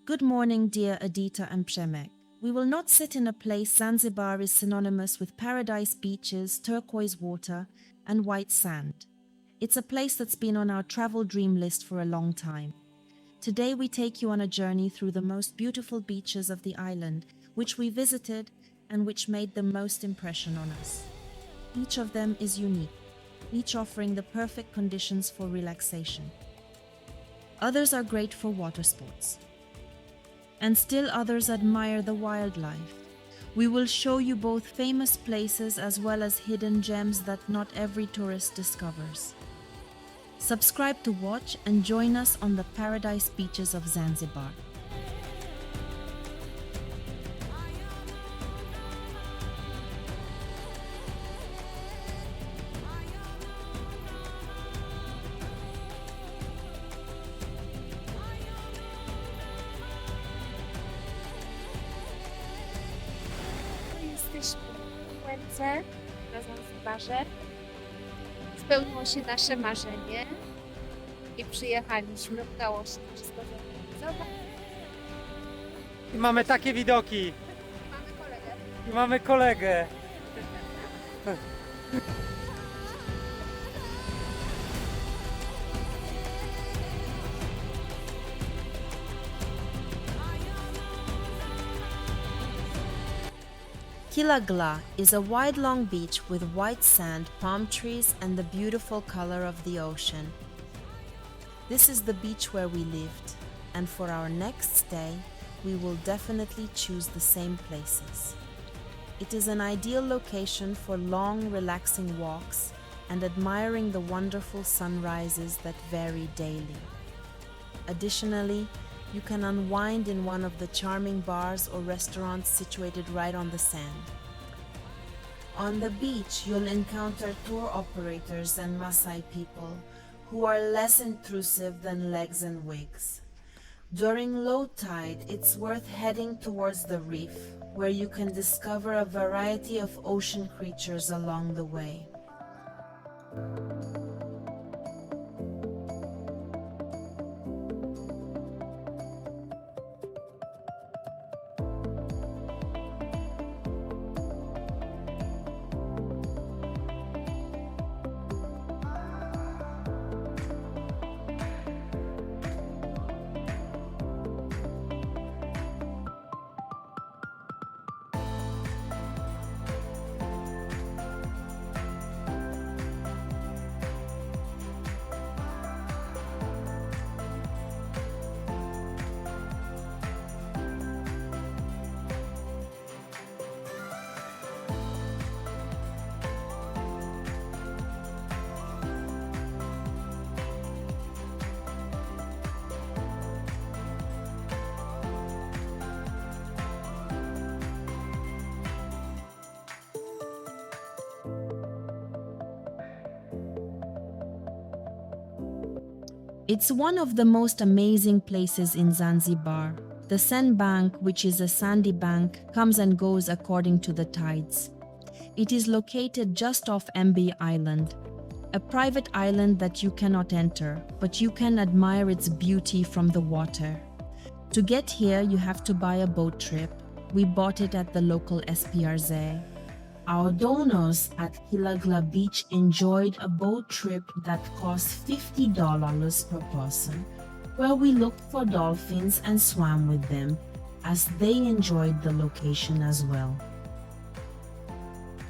Good morning, dear Edyta&Przemek. We will not sit in a place Zanzibar is synonymous with paradise beaches, turquoise water, and white sand. It's a place that's been on our travel dream list for a long time. Today we take you on a journey through the most beautiful beaches of the island, which we visited and which made the most impression on us. Each of them is unique, each offering the perfect conditions for relaxation. Others are great for water sports. And still others admire the wildlife. We will show you both famous places as well as hidden gems that not every tourist discovers. Subscribe to watch and join us on the paradise beaches of Zanzibar. Jesteśmy w Łęce na Zanzibarze. Spełniło się nasze marzenie i przyjechaliśmy. Udało się wszystko zorganizować. I mamy takie widoki. Mamy kolegę. I mamy kolegę. Kiwengwa is a wide long beach with white sand, palm trees, and the beautiful color of the ocean. This is the beach where we lived, and for our next stay, we will definitely choose the same places. It is an ideal location for long, relaxing walks and admiring the wonderful sunrises that vary daily. Additionally, you can unwind in one of the charming bars or restaurants situated right on the sand. On the beach, you'll encounter tour operators and Maasai people who are less intrusive than legs and wigs. During low tide, it's worth heading towards the reef, where you can discover a variety of ocean creatures along the way. It's one of the most amazing places in Zanzibar. The sandbank, which is a sandy bank, comes and goes according to the tides. It is located just off Mnemba Island, a private island that you cannot enter, but you can admire its beauty from the water. To get here, you have to buy a boat trip. We bought it at the local SPRZ. Our donors at Kiwengwa Beach enjoyed a boat trip that cost $50 per person, where we looked for dolphins and swam with them, as they enjoyed the location as well.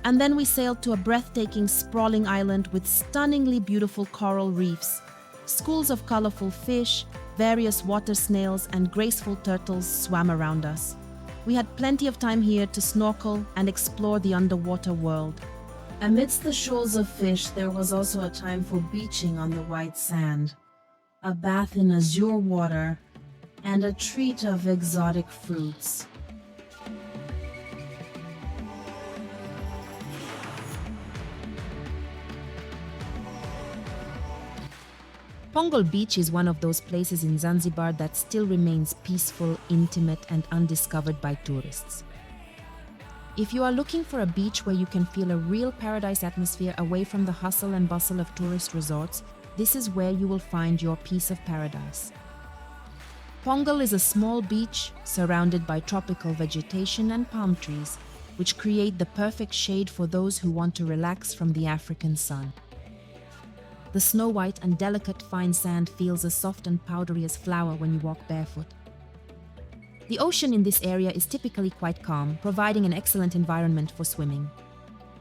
And then we sailed to a breathtaking, sprawling island with stunningly beautiful coral reefs, schools of colorful fish, various water snails, and graceful turtles swam around us. We had plenty of time here to snorkel and explore the underwater world. Amidst the shoals of fish, there was also a time for beaching on the white sand, a bath in azure water, and a treat of exotic fruits. Pongwe Beach is one of those places in Zanzibar that still remains peaceful, intimate, and undiscovered by tourists. If you are looking for a beach where you can feel a real paradise atmosphere away from the hustle and bustle of tourist resorts, this is where you will find your piece of paradise. Pongwe is a small beach surrounded by tropical vegetation and palm trees, which create the perfect shade for those who want to relax from the African sun. The snow-white and delicate fine sand feels as soft and powdery as flour when you walk barefoot. The ocean in this area is typically quite calm, providing an excellent environment for swimming.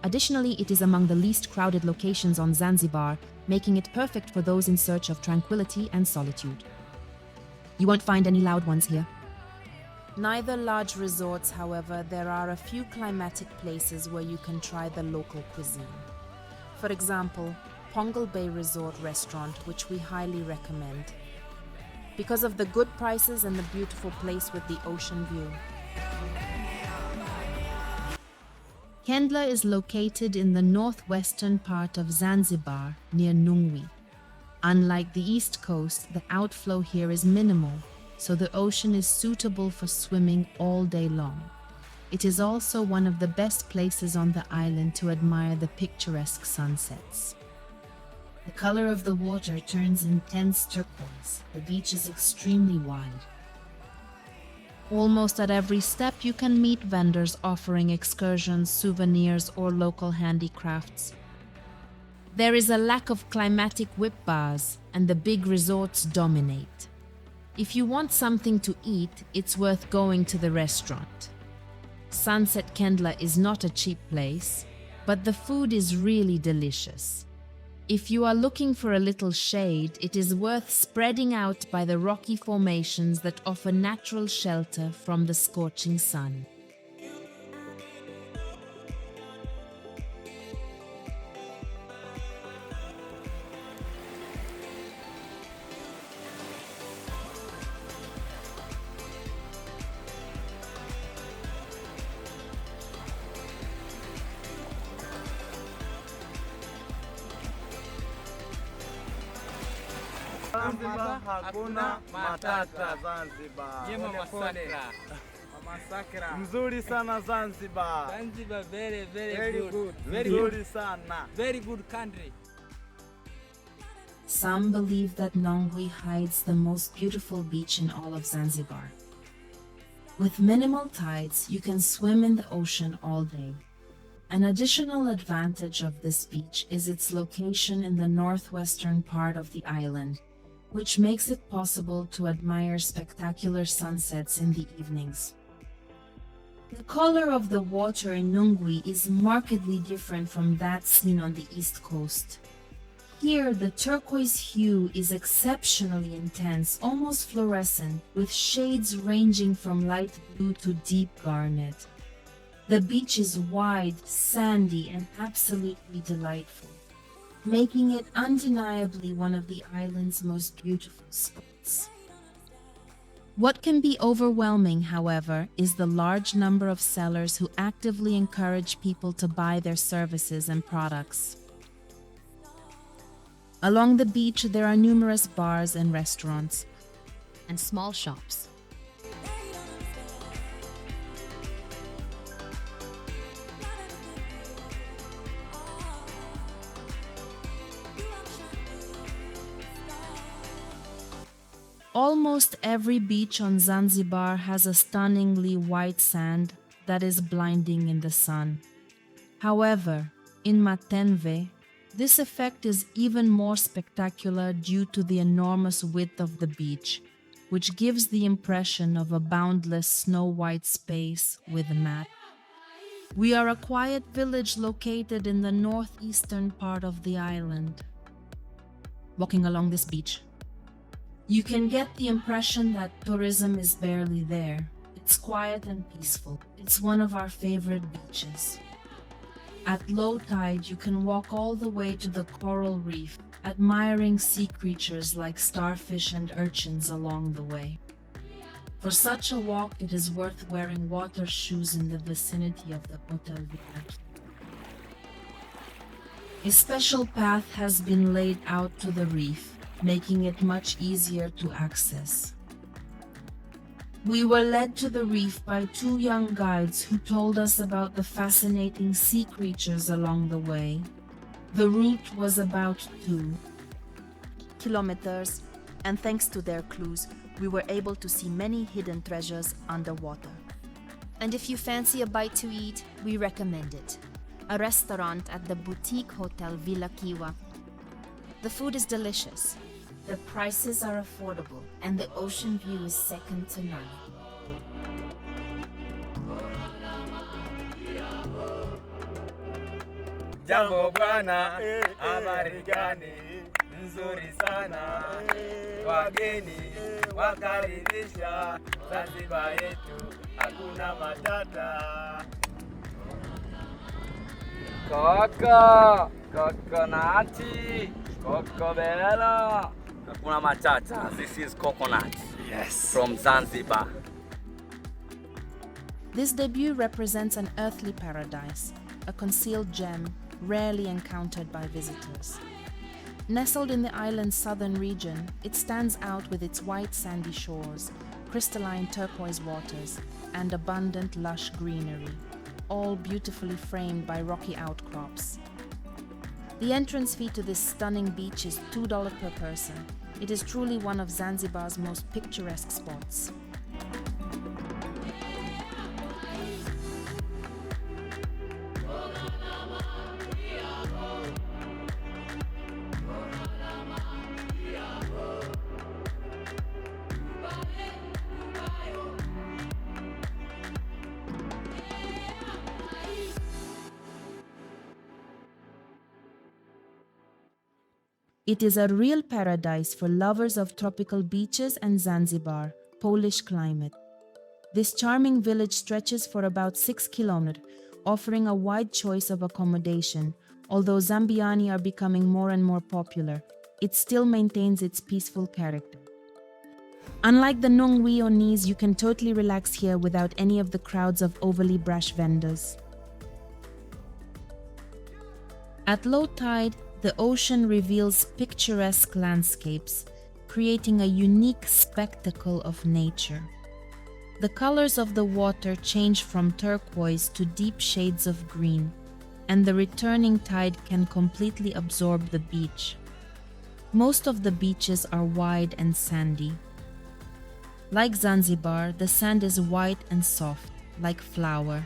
Additionally, it is among the least crowded locations on Zanzibar, making it perfect for those in search of tranquility and solitude. You won't find any loud ones here. Neither large resorts, however, there are a few climatic places where you can try the local cuisine. For example, Pongwe Bay Resort Restaurant, which we highly recommend, because of the good prices and the beautiful place with the ocean view. Kendwa is located in the northwestern part of Zanzibar, near Nungwi. Unlike the east coast, the outflow here is minimal, so the ocean is suitable for swimming all day long. It is also one of the best places on the island to admire the picturesque sunsets. The color of the water turns intense turquoise. The beach is extremely wide. Almost at every step you can meet vendors offering excursions, souvenirs, or local handicrafts. There is a lack of climatic whip bars, and the big resorts dominate. If you want something to eat, it's worth going to the restaurant. Sunset Kendwa is not a cheap place, but the food is really delicious. If you are looking for a little shade, it is worth spreading out by the rocky formations that offer natural shelter from the scorching sun. Zanzibar hakuna matata Zanzibar. Masakra. Mzuri sana Zanzibar. Zanzibar very good. Mzuri sana. Very good country. Some believe that Nungwi hides the most beautiful beach in all of Zanzibar. With minimal tides, you can swim in the ocean all day. An additional advantage of this beach is its location in the northwestern part of the island, which makes it possible to admire spectacular sunsets in the evenings. The color of the water in Nungwi is markedly different from that seen on the east coast. Here, the turquoise hue is exceptionally intense, almost fluorescent, with shades ranging from light blue to deep garnet. The beach is wide, sandy, and absolutely delightful, making it undeniably one of the island's most beautiful spots. What can be overwhelming, however, is the large number of sellers who actively encourage people to buy their services and products. Along the beach, there are numerous bars and restaurants, and small shops. Almost every beach on Zanzibar has a stunningly white sand that is blinding in the sun. However, in Matemwe, this effect is even more spectacular due to the enormous width of the beach, which gives the impression of a boundless snow-white space with matte. We are a quiet village located in the northeastern part of the island. Walking along this beach, you can get the impression that tourism is barely there. It's quiet and peaceful. It's one of our favorite beaches. At low tide, you can walk all the way to the coral reef, admiring sea creatures like starfish and urchins along the way. For such a walk, it is worth wearing water shoes in the vicinity of the Hotel Village. A special path has been laid out to the reef, making it much easier to access. We were led to the reef by two young guides who told us about the fascinating sea creatures along the way. The route was about 2 kilometers, and thanks to their clues, we were able to see many hidden treasures underwater. And if you fancy a bite to eat, we recommend it. A restaurant at the boutique hotel Villa Kiwa. The food is delicious. The prices are affordable, and the ocean view is second to none. Jambo bwana, habari gani? Nzuri sana. Wageni wakaribisha, Zanzibar yetu hakuna matata. Coco, coconut, cocobello. Hakuna matata. This is coconut. Yes. From Zanzibar. This debut represents an earthly paradise, a concealed gem rarely encountered by visitors. Nestled in the island's southern region, it stands out with its white sandy shores, crystalline turquoise waters, and abundant lush greenery, all beautifully framed by rocky outcrops. The entrance fee to this stunning beach is $2 per person. It is truly one of Zanzibar's most picturesque spots. It is a real paradise for lovers of tropical beaches and Zanzibar, Polish climate. This charming village stretches for about 6 kilometers, offering a wide choice of accommodation. Although Jambiani are becoming more and more popular, it still maintains its peaceful character. Unlike the Nungwi, you can totally relax here without any of the crowds of overly brash vendors. At low tide, the ocean reveals picturesque landscapes, creating a unique spectacle of nature. The colors of the water change from turquoise to deep shades of green, and the returning tide can completely absorb the beach. Most of the beaches are wide and sandy. Like Zanzibar, the sand is white and soft, like flour,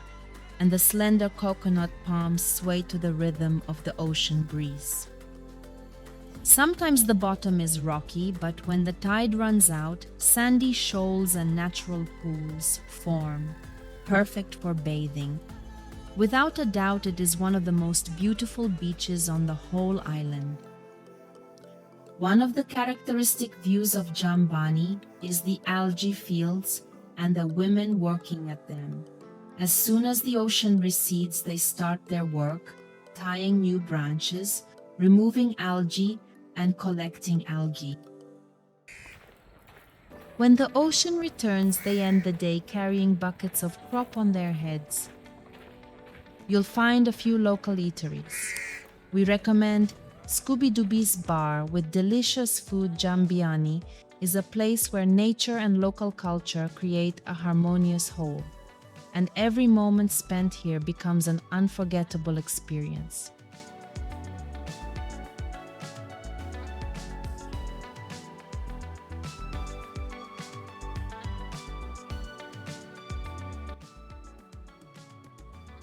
and the slender coconut palms sway to the rhythm of the ocean breeze. Sometimes the bottom is rocky, but when the tide runs out, sandy shoals and natural pools form, perfect for bathing. Without a doubt, it is one of the most beautiful beaches on the whole island. One of the characteristic views of Jambiani is the algae fields and the women working at them. As soon as the ocean recedes, they start their work, tying new branches, removing algae, and collecting algae. When the ocean returns, they end the day carrying buckets of crop on their heads. You'll find a few local eateries. We recommend Scooby-Dooby's Bar with delicious food. Jambiani is a place where nature and local culture create a harmonious whole, and every moment spent here becomes an unforgettable experience.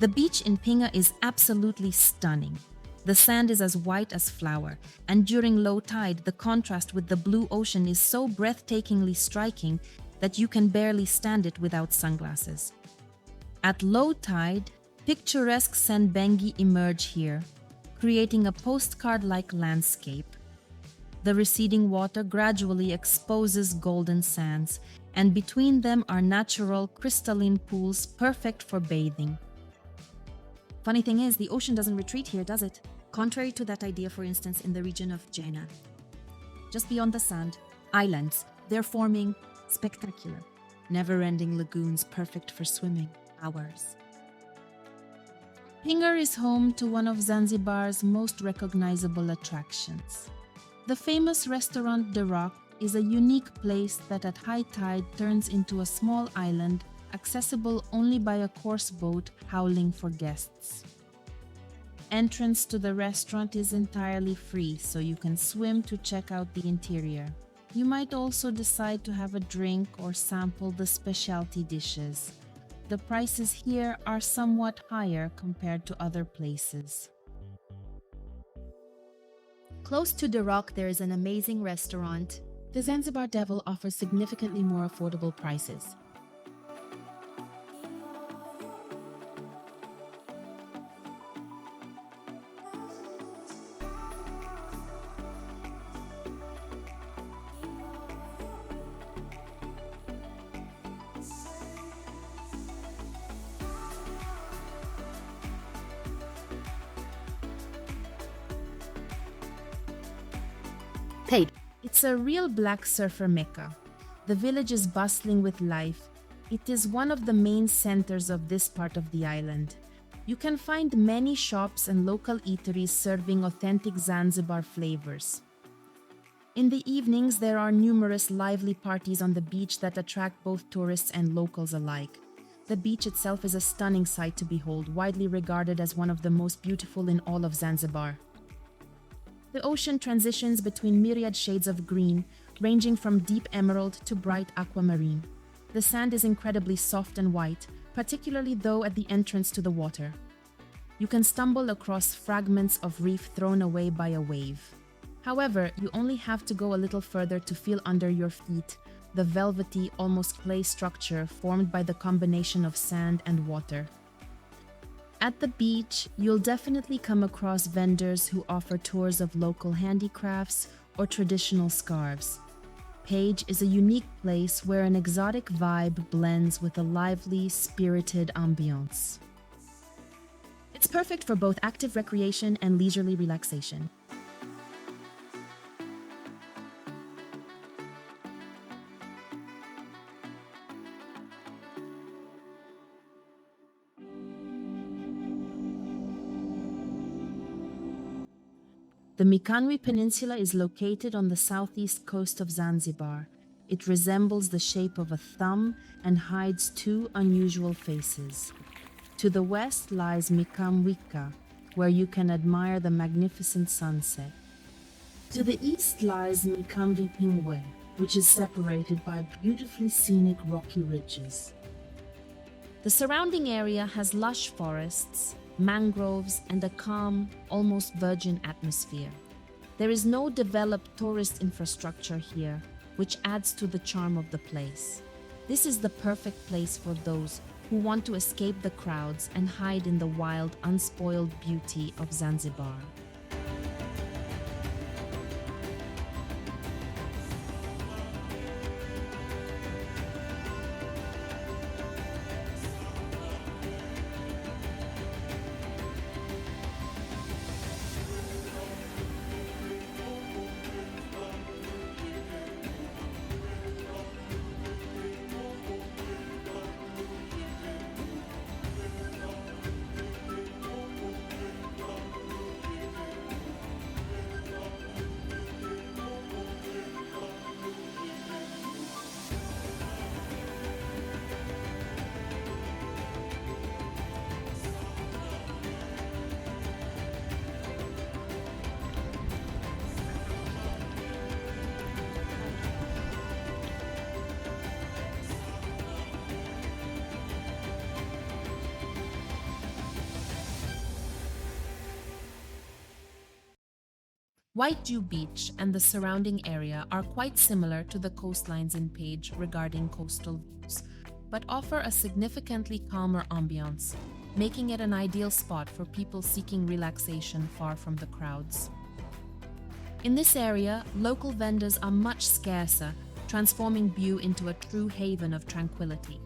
The beach in Pingwe is absolutely stunning. The sand is as white as flour, and during low tide, the contrast with the blue ocean is so breathtakingly striking that you can barely stand it without sunglasses. At low tide, picturesque sandbank emerge here, creating a postcard-like landscape. The receding water gradually exposes golden sands, and between them are natural crystalline pools perfect for bathing. Funny thing is, the ocean doesn't retreat here, does it? Contrary to that idea, for instance, in the region of Bwejuu. Just beyond the sand, islands, they're forming spectacular, never-ending lagoons perfect for swimming. Hours. Pingwe is home to one of Zanzibar's most recognizable attractions. The famous restaurant The Rock is a unique place that at high tide turns into a small island accessible only by a coarse boat howling for guests. Entrance to the restaurant is entirely free, so you can swim to check out the interior. You might also decide to have a drink or sample the specialty dishes. The prices here are somewhat higher compared to other places. Close to The Rock, there is an amazing restaurant. The Zanzibar Devil offers significantly more affordable prices. Paid. It's a real black surfer mecca. The village is bustling with life. It is one of the main centers of this part of the island. You can find many shops and local eateries serving authentic Zanzibar flavors. In the evenings, there are numerous lively parties on the beach that attract both tourists and locals alike. The beach itself is a stunning sight to behold, widely regarded as one of the most beautiful in all of Zanzibar. The ocean transitions between myriad shades of green, ranging from deep emerald to bright aquamarine. The sand is incredibly soft and white, particularly though at the entrance to the water. You can stumble across fragments of reef thrown away by a wave. However, you only have to go a little further to feel under your feet the velvety, almost clay structure formed by the combination of sand and water. At the beach, you'll definitely come across vendors who offer tours of local handicrafts or traditional scarves. Paje is a unique place where an exotic vibe blends with a lively, spirited ambiance. It's perfect for both active recreation and leisurely relaxation. The Nungwi Peninsula is located on the southeast coast of Zanzibar. It resembles the shape of a thumb and hides two unusual faces. To the west lies Michamvi, where you can admire the magnificent sunset. To the east lies Michamvi Pingwe, which is separated by beautifully scenic rocky ridges. The surrounding area has lush forests, mangroves, and a calm, almost virgin atmosphere. There is no developed tourist infrastructure here, which adds to the charm of the place. This is the perfect place for those who want to escape the crowds and hide in the wild, unspoiled beauty of Zanzibar. Bwejuu Beach and the surrounding area are quite similar to the coastlines in Paje regarding coastal views, but offer a significantly calmer ambiance, making it an ideal spot for people seeking relaxation far from the crowds. In this area, local vendors are much scarcer, transforming Bwejuu into a true haven of tranquility.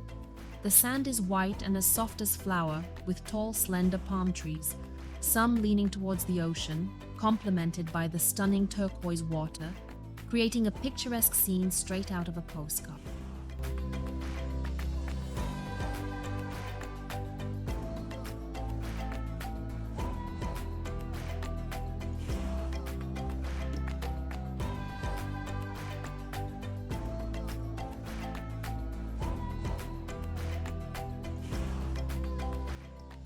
The sand is white and as soft as flour, with tall, slender palm trees, some leaning towards the ocean, complemented by the stunning turquoise water, creating a picturesque scene straight out of a postcard.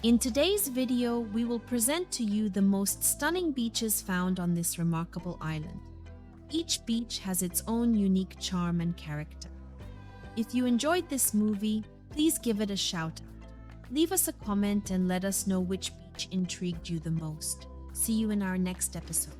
In today's video, we will present to you the most stunning beaches found on this remarkable island. Each beach has its own unique charm and character. If you enjoyed this movie, please give it a shout out. Leave us a comment and let us know which beach intrigued you the most. See you in our next episode.